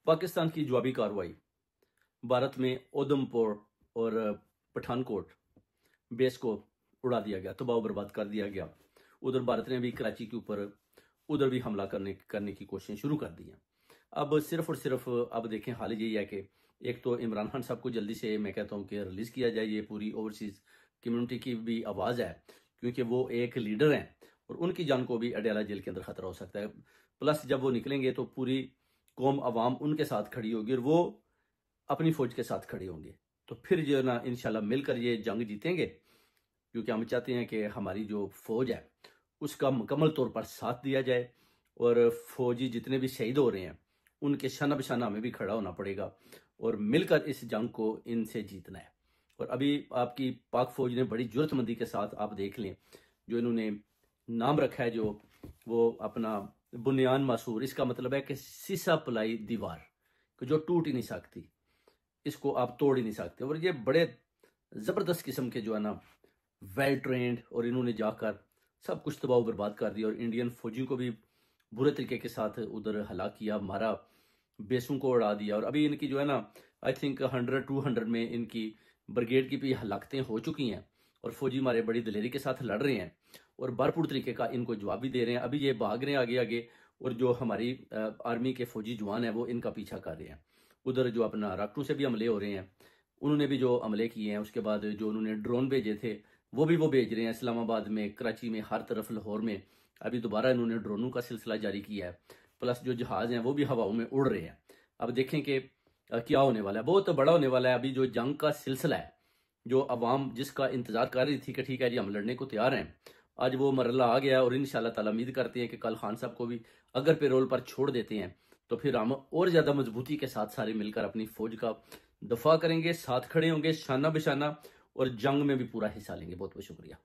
पाकिस्तान की जवाबी कार्रवाई भारत में उधमपुर और पठानकोट बेस को उड़ा दिया गया, तबाह बर्बाद कर दिया गया। उधर भारत ने भी कराची के ऊपर उधर भी हमला करने की कोशिशें शुरू कर दी हैं। अब सिर्फ और सिर्फ अब देखें, हाल यही है कि एक तो इमरान खान साहब को जल्दी से मैं कहता हूँ कि रिलीज किया जाए। ये पूरी ओवरसीज कम्युनिटी की भी आवाज़ है, क्योंकि वो एक लीडर हैं और उनकी जान को भी अडयाला जेल के अंदर खतरा हो सकता है। प्लस जब वो निकलेंगे तो पूरी कौम आवाम उनके साथ खड़ी होगी और वो अपनी फौज के साथ खड़े होंगे। तो फिर जो है ना, इंशाल्लाह मिलकर ये जंग जीतेंगे, क्योंकि हम चाहते हैं कि हमारी जो फौज है उसका मुकम्मल तौर पर साथ दिया जाए और फौजी जितने भी शहीद हो रहे हैं उनके शाना बशाना हमें भी खड़ा होना पड़ेगा और मिलकर इस जंग को इनसे जीतना है। और अभी आपकी पाक फौज ने बड़ी जुर्रतमंदी के साथ, आप देख लें, जो इन्होंने नाम रखा है जो वो अपना बुनियान मासूर, इसका मतलब है कि सीसा पलाई दीवार जो टूट ही नहीं सकती, इसको आप तोड़ ही नहीं सकते। और ये बड़े ज़बरदस्त किस्म के जो है ना वेल ट्रेंड, और इन्होंने जाकर सब कुछ तबाह बर्बाद कर दिया और इंडियन फौजियों को भी बुरे तरीके के साथ उधर हलाक किया, मारा, बेसों को उड़ा दिया। और अभी इनकी जो है ना, आई थिंक 100-200 में इनकी ब्रिगेड की भी हलाकतें हो चुकी हैं और फौजी हमारे बड़ी दलेरी के साथ लड़ रहे हैं और भरपूर तरीके का इनको जवाब भी दे रहे हैं। अभी ये भाग रहे हैं आगे आगे और जो हमारी आर्मी के फौजी जवान हैं वो इनका पीछा कर रहे हैं। उधर जो अपना राकटू से भी हमले हो रहे हैं, उन्होंने भी जो हमले किए हैं, उसके बाद जो उन्होंने ड्रोन भेजे थे वो भेज रहे हैं इस्लामाबाद में, कराची में, हर तरफ, लाहौर में। अभी दोबारा इन्होंने ड्रोनों का सिलसिला जारी किया है। प्लस जो जहाज हैं वो भी हवाओं में उड़ रहे हैं। अब देखें कि क्या होने वाला है, बहुत बड़ा होने वाला है। अभी जो जंग का सिलसिला है, जो अवाम जिसका इंतजार कर रही थी कि ठीक है जी हम लड़ने को तैयार हैं, आज वो मरला आ गया। और इंशाल्लाह ताला उम्मीद करते हैं कि कल खान साहब को भी अगर पेरोल पर छोड़ देते हैं तो फिर हम और ज़्यादा मजबूती के साथ सारे मिलकर अपनी फौज का दफा करेंगे, साथ खड़े होंगे शाना बशाना और जंग में भी पूरा हिस्सा लेंगे। बहुत बहुत शुक्रिया।